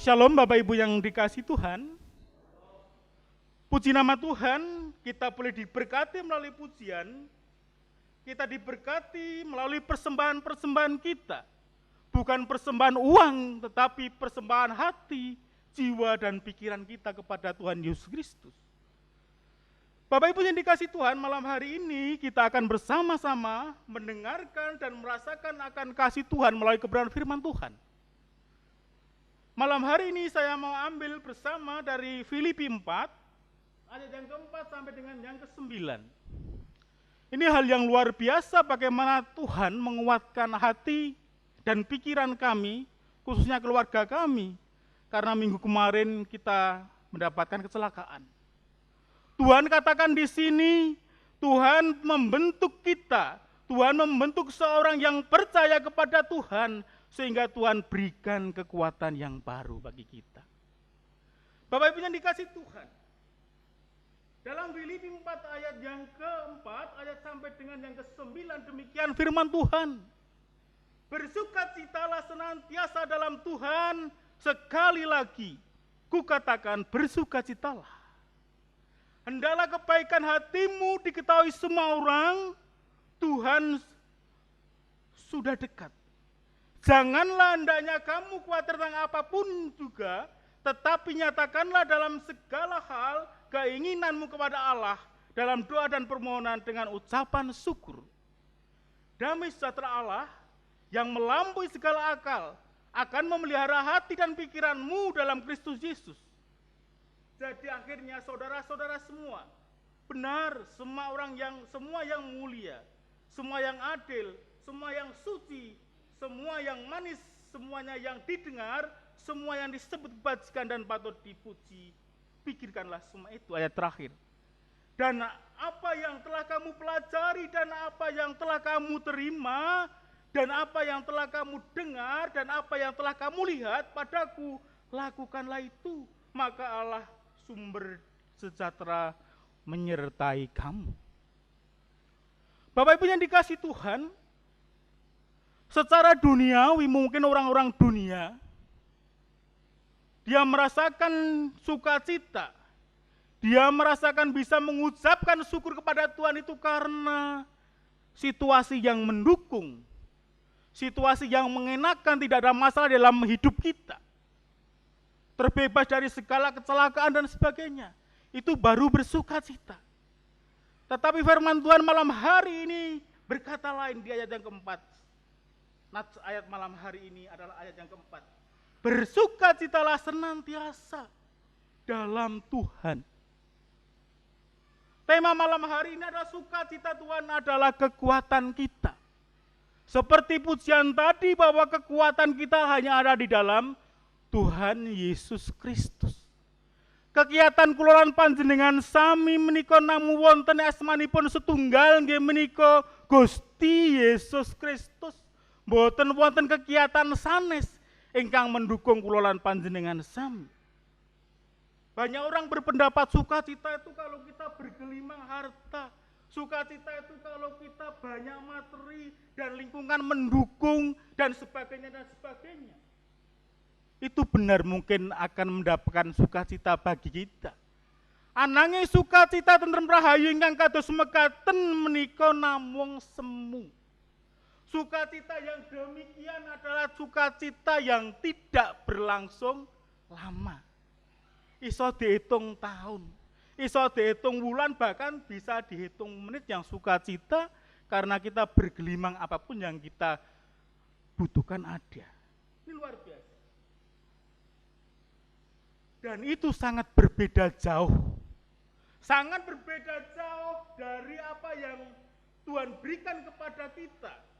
Shalom Bapak Ibu yang dikasihi Tuhan. Puji nama Tuhan, kita boleh diberkati melalui pujian, kita diberkati melalui persembahan-persembahan kita. Bukan persembahan uang, tetapi persembahan hati, jiwa, dan pikiran kita kepada Tuhan Yesus Kristus. Bapak Ibu yang dikasihi Tuhan, malam hari ini kita akan bersama-sama mendengarkan dan merasakan akan kasih Tuhan melalui kebenaran firman Tuhan. Malam hari ini saya mau ambil bersama dari Filipi 4, ayat yang keempat sampai dengan yang ke-9. Ini hal yang luar biasa bagaimana Tuhan menguatkan hati dan pikiran kami, khususnya keluarga kami, karena minggu kemarin kita mendapatkan kecelakaan. Tuhan katakan di sini, Tuhan membentuk kita, Tuhan membentuk seorang yang percaya kepada Tuhan, sehingga Tuhan berikan kekuatan yang baru bagi kita. Bapak Ibu yang dikasihi Tuhan, dalam Filipi 4 ayat yang keempat, ayat sampai dengan yang ke-9, demikian firman Tuhan. Bersukacitalah senantiasa dalam Tuhan, sekali lagi kukatakan bersukacitalah. Hendaklah kebaikan hatimu diketahui semua orang, Tuhan sudah dekat. Janganlah hendaknya kamu khawatir tentang apapun juga, tetapi nyatakanlah dalam segala hal keinginanmu kepada Allah dalam doa dan permohonan dengan ucapan syukur. Damai sejahtera Allah yang melampaui segala akal akan memelihara hati dan pikiranmu dalam Kristus Yesus. Jadi akhirnya saudara-saudara semua, benar, semua yang mulia, semua yang adil, semua yang suci, semua yang manis, semuanya yang didengar, semua yang disebut kebajikan dan patut dipuji, pikirkanlah semua itu, ayat terakhir. Dan apa yang telah kamu pelajari, dan apa yang telah kamu terima, dan apa yang telah kamu dengar, dan apa yang telah kamu lihat padaku, lakukanlah itu, maka Allah sumber sejahtera menyertai kamu. Bapak Ibu yang dikasihi Tuhan, secara duniawi mungkin orang-orang dunia, dia merasakan sukacita, dia merasakan bisa mengucapkan syukur kepada Tuhan itu karena situasi yang mendukung, situasi yang mengenakan, tidak ada masalah dalam hidup kita. Terbebas dari segala kecelakaan dan sebagainya, itu baru bersukacita. Tetapi firman Tuhan malam hari ini berkata lain di ayat yang keempat. Ayat malam hari ini adalah ayat yang keempat. Bersukacitalah senantiasa dalam Tuhan. Tema malam hari ini adalah sukacita Tuhan adalah kekuatan kita. Seperti pujian tadi bahwa kekuatan kita hanya ada di dalam Tuhan Yesus Kristus. Kegiatan kulolan panjenengan sami menika namu wonten asmanipun setunggal nggih menika Gusti Yesus Kristus. Mboten wonten kegiatan sanes ingkang mendukung kulolan panjenengan sami. Banyak orang berpendapat sukacita itu kalau kita bergelimang harta, sukacita itu kalau kita banyak materi dan lingkungan mendukung dan sebagainya dan sebagainya. Itu benar mungkin akan mendapatkan sukacita bagi kita. Ananging sukacita tentrem rahayu ingkang kados mekaten menika namung semu. Sukacita yang demikian adalah sukacita yang tidak berlangsung lama. Iso dihitung tahun, iso dihitung bulan, bahkan bisa dihitung menit yang sukacita karena kita bergelimang apapun yang kita butuhkan ada. Ini luar biasa. Dan itu sangat berbeda jauh. Sangat berbeda jauh dari apa yang Tuhan berikan kepada kita.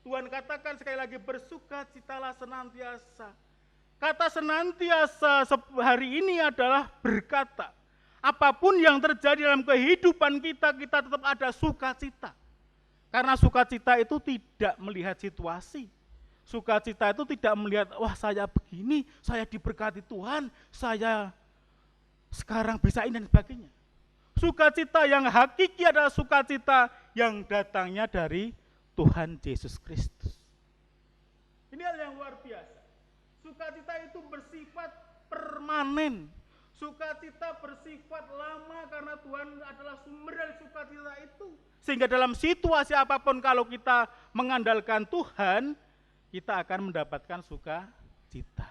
Tuhan katakan sekali lagi bersukacitalah senantiasa. Kata senantiasa hari ini adalah berkata, apapun yang terjadi dalam kehidupan kita, kita tetap ada sukacita. Karena sukacita itu tidak melihat situasi. Sukacita itu tidak melihat, wah saya begini, saya diberkati Tuhan, saya sekarang bisa ini dan sebagainya. Sukacita yang hakiki adalah sukacita yang datangnya dari Tuhan Yesus Kristus. Ini hal yang luar biasa. Sukacita itu bersifat permanen. Sukacita bersifat lama karena Tuhan adalah sumber dari sukacita itu. Sehingga dalam situasi apapun kalau kita mengandalkan Tuhan, kita akan mendapatkan sukacita.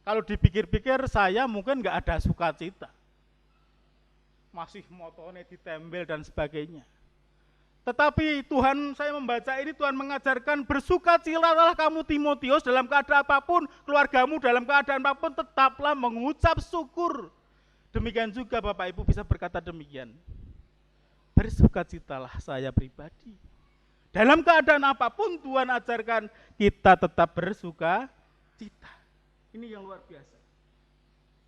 Kalau dipikir-pikir saya mungkin nggak ada sukacita. Masih motone ditembel dan sebagainya. Tetapi Tuhan, saya membaca ini, Tuhan mengajarkan bersukacitalah kamu Timotius dalam keadaan apapun, keluargamu dalam keadaan apapun, tetaplah mengucap syukur. Demikian juga Bapak Ibu bisa berkata demikian. Bersukacitalah saya pribadi. Dalam keadaan apapun Tuhan ajarkan kita tetap bersukacita. Ini yang luar biasa.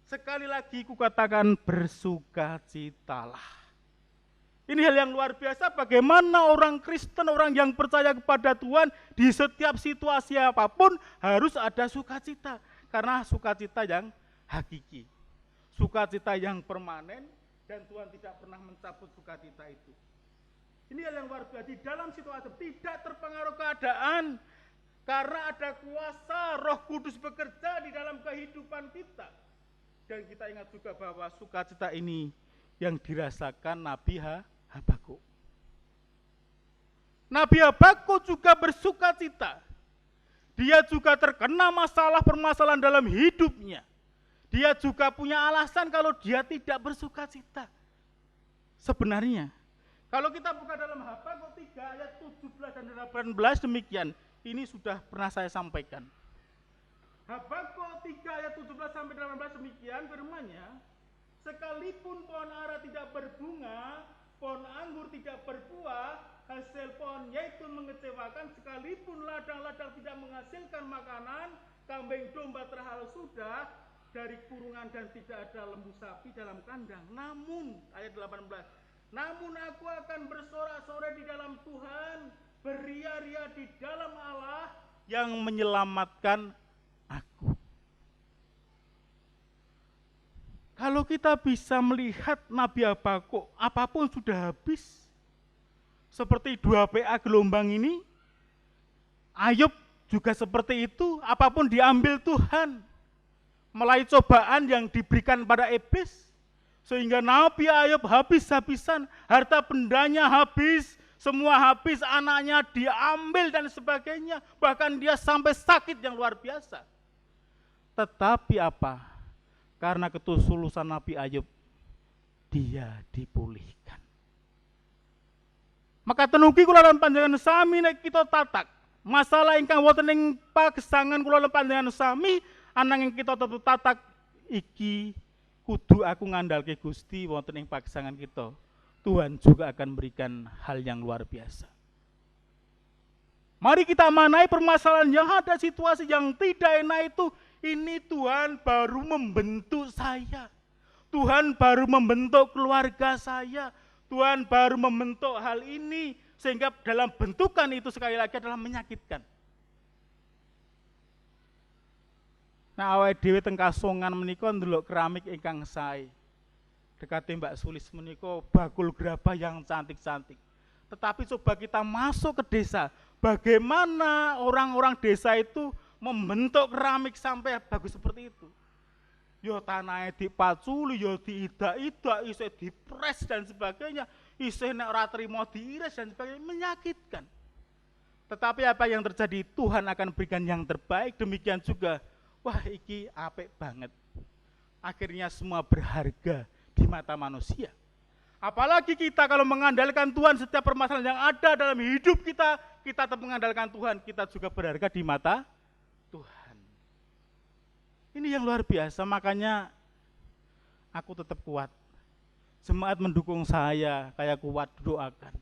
Sekali lagi kukatakan bersukacitalah. Ini hal yang luar biasa bagaimana orang Kristen, orang yang percaya kepada Tuhan di setiap situasi apapun harus ada sukacita. Karena sukacita yang hakiki, sukacita yang permanen dan Tuhan tidak pernah mencabut sukacita itu. Ini hal yang luar biasa, di dalam situasi tidak terpengaruh keadaan karena ada kuasa Roh Kudus bekerja di dalam kehidupan kita. Dan kita ingat juga bahwa sukacita ini yang dirasakan Nabi Habakuk. Nabi Habakuk juga bersukacita. Dia juga terkena permasalahan dalam hidupnya. Dia juga punya alasan kalau dia tidak bersukacita. Sebenarnya, kalau kita buka dalam Habakuk 3 ayat 17 dan 18 demikian, ini sudah pernah saya sampaikan. Habakuk 3 ayat 17 sampai 18 demikian firman-Nya, sekalipun pohon ara tidak berbunga, pohon anggur tidak berbuah, hasil pohon zaitun mengecewakan, sekalipun ladang-ladang tidak menghasilkan makanan, kambing domba terhal sudah dari kurungan dan tidak ada lembu sapi dalam kandang. Namun, ayat 18, namun aku akan bersorak-sorai di dalam Tuhan, beria-ria di dalam Allah yang menyelamatkan aku. Kalau kita bisa melihat Nabi Habakuk, apapun sudah habis. Seperti 2 PA gelombang ini, Ayub juga seperti itu, apapun diambil Tuhan. Mulai cobaan yang diberikan pada iblis, sehingga Nabi Ayub habis-habisan, harta bendanya habis, semua habis, anaknya diambil dan sebagainya. Bahkan dia sampai sakit yang luar biasa. Tetapi apa? Karena ketulusan Nabi Ayub, dia dipulihkan. Maka tenugi kula lan panjenengan sami nek kita tatak masalah ingkang wonten ing pagesangan kula lan panjenengan sami, ananging kita tetep tatak iki kudu aku ngandalke Gusti wonten ing pagesangan kita. Tuhan juga akan berikan hal yang luar biasa. Mari kita manai permasalahan yang ada, situasi yang tidak enak itu. Ini Tuhan baru membentuk saya. Tuhan baru membentuk keluarga saya. Tuhan baru membentuk hal ini. Sehingga dalam bentukan itu sekali lagi adalah menyakitkan. Nah, awake dhewe teng Kasongan menika ndelok keramik ingkang sae. Dekate Mbak Sulis menika bakul gerabah yang cantik-cantik. Tetapi coba kita masuk ke desa, bagaimana orang-orang desa itu membentuk keramik sampai bagus seperti itu. Yo tanahnya dipaculi, yo diidak-idak, isih dipres dan sebagainya, isih nek ora trimo diiris dan sebagainya, menyakitkan. Tetapi apa yang terjadi? Tuhan akan berikan yang terbaik. Demikian juga, wah iki apik banget. Akhirnya semua berharga di mata manusia. Apalagi kita kalau mengandalkan Tuhan, setiap permasalahan yang ada dalam hidup kita tetap mengandalkan Tuhan, kita juga berharga di mata Tuhan. Ini yang luar biasa, makanya aku tetap kuat. Jemaat mendukung saya, kayak kuat doakan.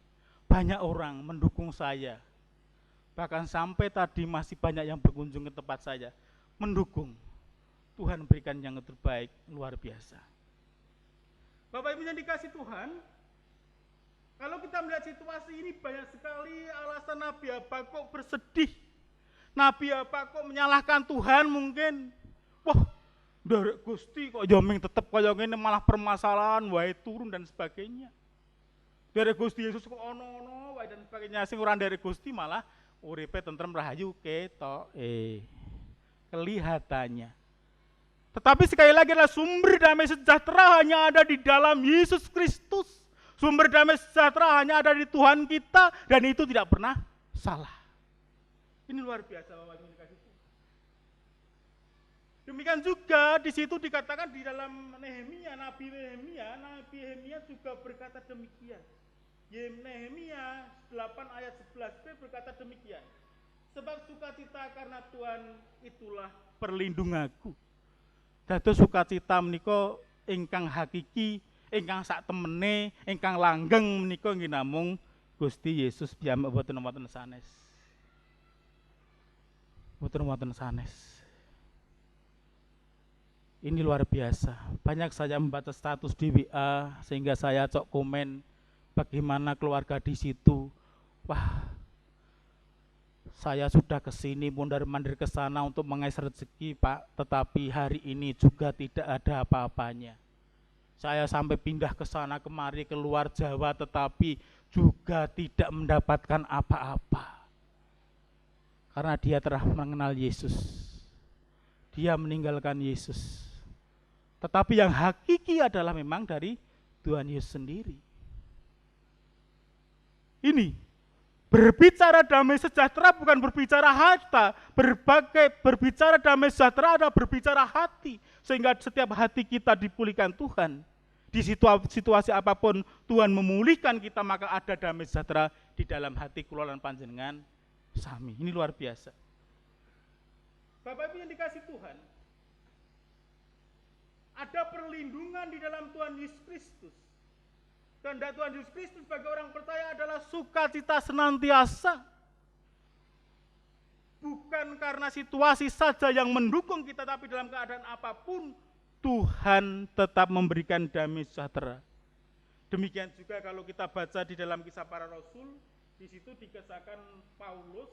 Banyak orang mendukung saya. Bahkan sampai tadi masih banyak yang berkunjung ke tempat saya, mendukung. Tuhan berikan yang terbaik, luar biasa. Bapak Ibu yang dikasih Tuhan, kalau kita melihat situasi ini banyak sekali alasan Nabi Habakuk bersedih. Nabi Habakuk menyalahkan Tuhan mungkin. Wah, nderek Gusti kok joming tetep kaya ngene, malah permasalahan wae turun dan sebagainya. Nderek Gusti Yesus kok ono-ono wae dan sebagainya, sing ora nderek Gusti malah uripe tentrem rahayu kelihatannya. Tetapi sekali lagi adalah sumber damai sejahtera hanya ada di dalam Yesus Kristus. Sumber damai sejahtera hanya ada di Tuhan kita dan itu tidak pernah salah. Ini luar biasa Bapak Ibu dikasih Tuhan. Demikian juga di situ dikatakan di dalam Nehemia, Nabi Nehemia juga berkata demikian. Nehemia 8 ayat 11b berkata demikian. Sebab sukacita karena Tuhan itulah perlindunganku. Dados sukacita menika ingkang hakiki, ingkang sak temene, ingkang langgeng menika nggih namung Gusti Yesus piyambak, boten wonten sanes. Boten wonten sanes. Ini luar biasa. Banyak saya membaca status di WA sehingga saya cok komen bagaimana keluarga di situ. Wah, saya sudah kesini mondar-mandir ke sana untuk mengais rezeki Pak, tetapi hari ini juga tidak ada apa-apanya. Saya sampai pindah ke sana kemari ke luar Jawa tetapi juga tidak mendapatkan apa-apa. Karena dia telah mengenal Yesus. Dia meninggalkan Yesus. Tetapi yang hakiki adalah memang dari Tuhan Yesus sendiri. Ini berbicara damai sejahtera bukan berbicara harta, berbicara damai sejahtera adalah berbicara hati, sehingga setiap hati kita dipulihkan Tuhan. Di situasi apapun Tuhan memulihkan kita, maka ada damai sejahtera di dalam hati kula lan panjenengan sami. Ini luar biasa. Bapak Ibu yang dikasih Tuhan, ada perlindungan di dalam Tuhan Yesus Kristus. Kehendak Tuhan Yesus Kristus bagi orang percaya adalah sukacita senantiasa. Bukan karena situasi saja yang mendukung kita, tapi dalam keadaan apapun Tuhan tetap memberikan damai sejahtera. Demikian juga kalau kita baca di dalam Kisah Para Rasul, di situ dikisahkan Paulus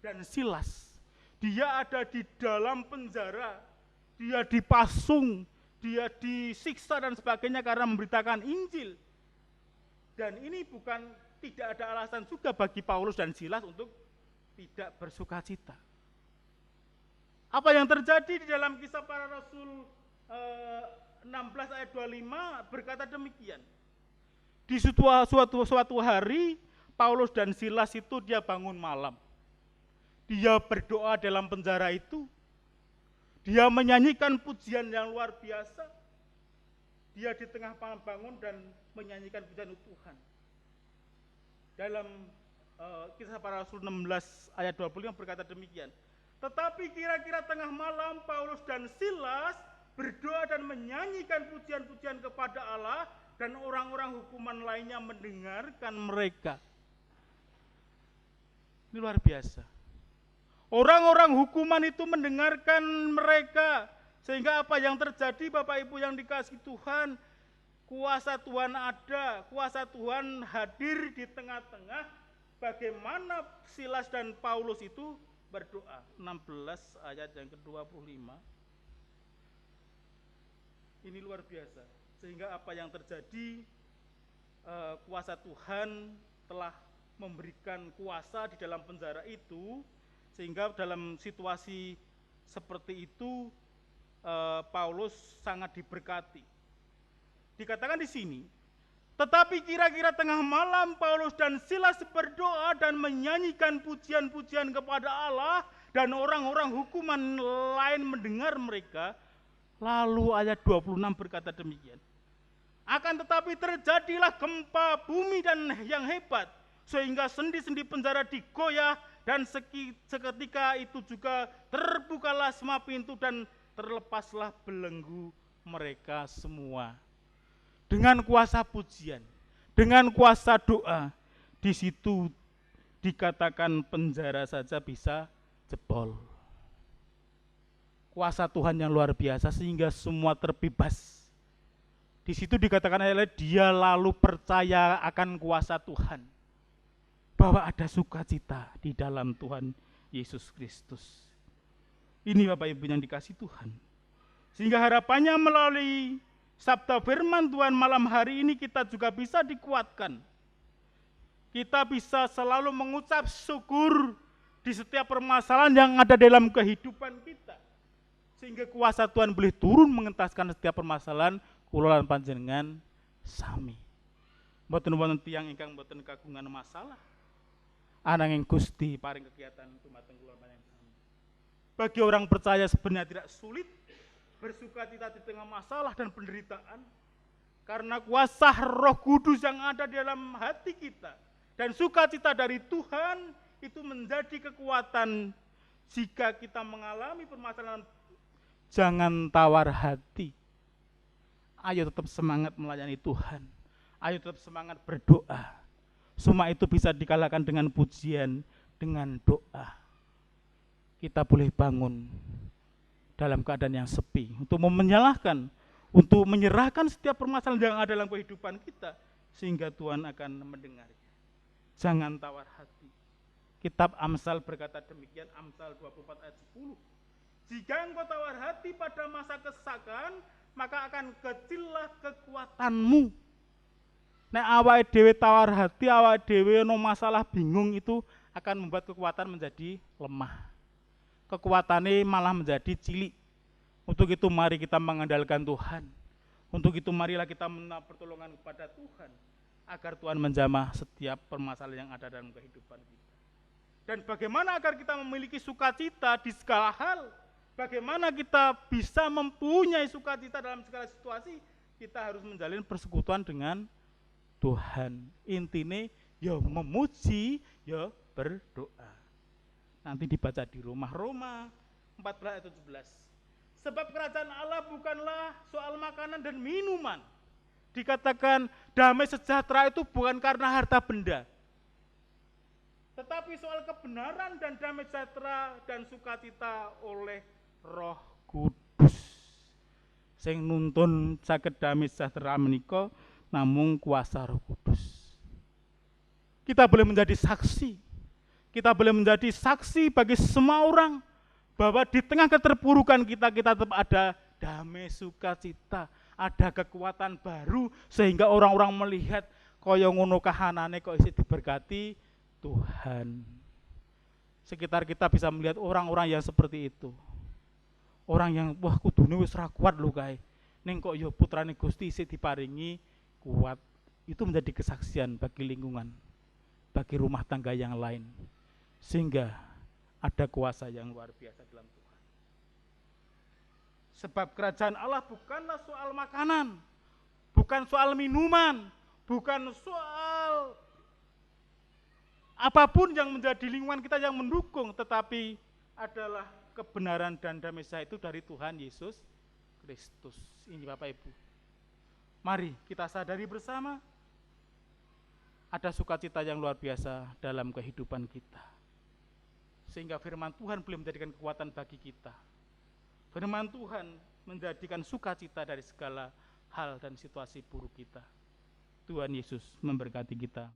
dan Silas. Dia ada di dalam penjara, dia dipasung, dia disiksa dan sebagainya karena memberitakan Injil. Dan ini bukan tidak ada alasan juga bagi Paulus dan Silas untuk tidak bersukacita. Apa yang terjadi di dalam Kisah Para Rasul 16 ayat 25 berkata demikian. Di suatu hari Paulus dan Silas itu dia bangun malam. Dia berdoa dalam penjara itu. Dia menyanyikan pujian yang luar biasa. Dia di tengah malam bangun dan menyanyikan pujian Tuhan. Dalam Kisah Para Rasul 16 ayat 25 berkata demikian. Tetapi kira-kira tengah malam Paulus dan Silas berdoa dan menyanyikan pujian-pujian kepada Allah dan orang-orang hukuman lainnya mendengarkan mereka. Ini luar biasa. Orang-orang hukuman itu mendengarkan mereka. Sehingga apa yang terjadi Bapak Ibu yang dikasihi Tuhan, kuasa Tuhan ada, kuasa Tuhan hadir di tengah-tengah. Bagaimana Silas dan Paulus itu berdoa. 16 ayat yang ke-25. Ini luar biasa. Sehingga apa yang terjadi, kuasa Tuhan telah memberikan kuasa di dalam penjara itu, sehingga dalam situasi seperti itu Paulus sangat diberkati. Dikatakan di sini, tetapi kira-kira tengah malam Paulus dan Silas berdoa dan menyanyikan pujian-pujian kepada Allah dan orang-orang hukuman lain mendengar mereka. Lalu ayat 26 berkata demikian. Akan tetapi terjadilah gempa bumi dan yang hebat, sehingga sendi-sendi penjara digoyah dan seketika itu juga terbukalah semua pintu dan terlepaslah belenggu mereka semua. Dengan kuasa pujian, dengan kuasa doa, di situ dikatakan penjara saja bisa jebol. Kuasa Tuhan yang luar biasa sehingga semua terbebas. Di situ dikatakan oleh dia lalu percaya akan kuasa Tuhan. Bahwa ada sukacita di dalam Tuhan Yesus Kristus. Ini Bapak Ibu yang dikasihi Tuhan. Sehingga harapannya melalui sabda firman Tuhan malam hari ini kita juga bisa dikuatkan. kita bisa selalu mengucap syukur di setiap permasalahan yang ada dalam kehidupan kita. Sehingga kuasa Tuhan boleh turun mengentaskan setiap permasalahan kula lan panjenengan sami. Mboten wonten tiyang ingkang mboten kagungan masalah. Ananging Gusti paring kegiatan dumateng kula panjenengan sami. Bagi orang percaya sebenarnya tidak sulit bersukacita di tengah masalah dan penderitaan, karena kuasa Roh Kudus yang ada di dalam hati kita dan sukacita dari Tuhan itu menjadi kekuatan. Jika kita mengalami permasalahan, jangan tawar hati. Ayo tetap semangat melayani Tuhan. Ayo tetap semangat berdoa. Semua itu bisa dikalahkan dengan pujian, dengan doa. Kita boleh bangun dalam keadaan yang sepi untuk menyalahkan, untuk menyerahkan setiap permasalahan yang ada dalam kehidupan kita, sehingga Tuhan akan mendengarnya. Jangan tawar hati. Kitab Amsal berkata demikian, Amsal 24 ayat 10. Jika engkau tawar hati pada masa kesesakan, maka akan kecillah kekuatanmu. Nek awake dhewe tawar hati, awake dhewe no masalah bingung, itu akan membuat kekuatan menjadi lemah. Kekuatannya malah menjadi cilik. Untuk itu mari kita mengandalkan Tuhan. Untuk itu marilah kita minta pertolongan kepada Tuhan, agar Tuhan menjamah setiap permasalahan yang ada dalam kehidupan kita. Dan bagaimana agar kita memiliki sukacita di segala hal? Bagaimana kita bisa mempunyai sukacita dalam segala situasi? Kita harus menjalin persekutuan dengan Tuhan. Intinya ya memuji, ya berdoa. Nanti dibaca di rumah, Roma 14 ayat 17. Sebab kerajaan Allah bukanlah soal makanan dan minuman. Dikatakan damai sejahtera itu bukan karena harta benda, tetapi soal kebenaran dan damai sejahtera dan sukacita oleh Roh Kudus. Sing nuntun saged damai sejahtera menika namung kuasa Roh Kudus. Kita boleh menjadi saksi. Kita boleh menjadi saksi bagi semua orang bahwa di tengah keterpurukan kita tetap ada damai sukacita, ada kekuatan baru, sehingga orang-orang melihat kaya ngono kahanane kok isi diberkati Tuhan. Sekitar kita bisa melihat orang-orang yang seperti itu. Orang yang wah kudune wis ra kuat lho kae. Ning kok ya putrane Gusti isih diparingi kuat. Itu menjadi kesaksian bagi lingkungan, bagi rumah tangga yang lain. Sehingga ada kuasa yang luar biasa dalam Tuhan. Sebab kerajaan Allah bukanlah soal makanan, bukan soal minuman, bukan soal apapun yang menjadi lingkungan kita yang mendukung, tetapi adalah kebenaran dan damai sejahtera itu dari Tuhan Yesus Kristus. Ini Bapak Ibu. Mari kita sadari bersama ada sukacita yang luar biasa dalam kehidupan kita. Sehingga firman Tuhan boleh menjadikan kekuatan bagi kita. Firman Tuhan menjadikan sukacita dari segala hal dan situasi buruk kita. Tuhan Yesus memberkati kita.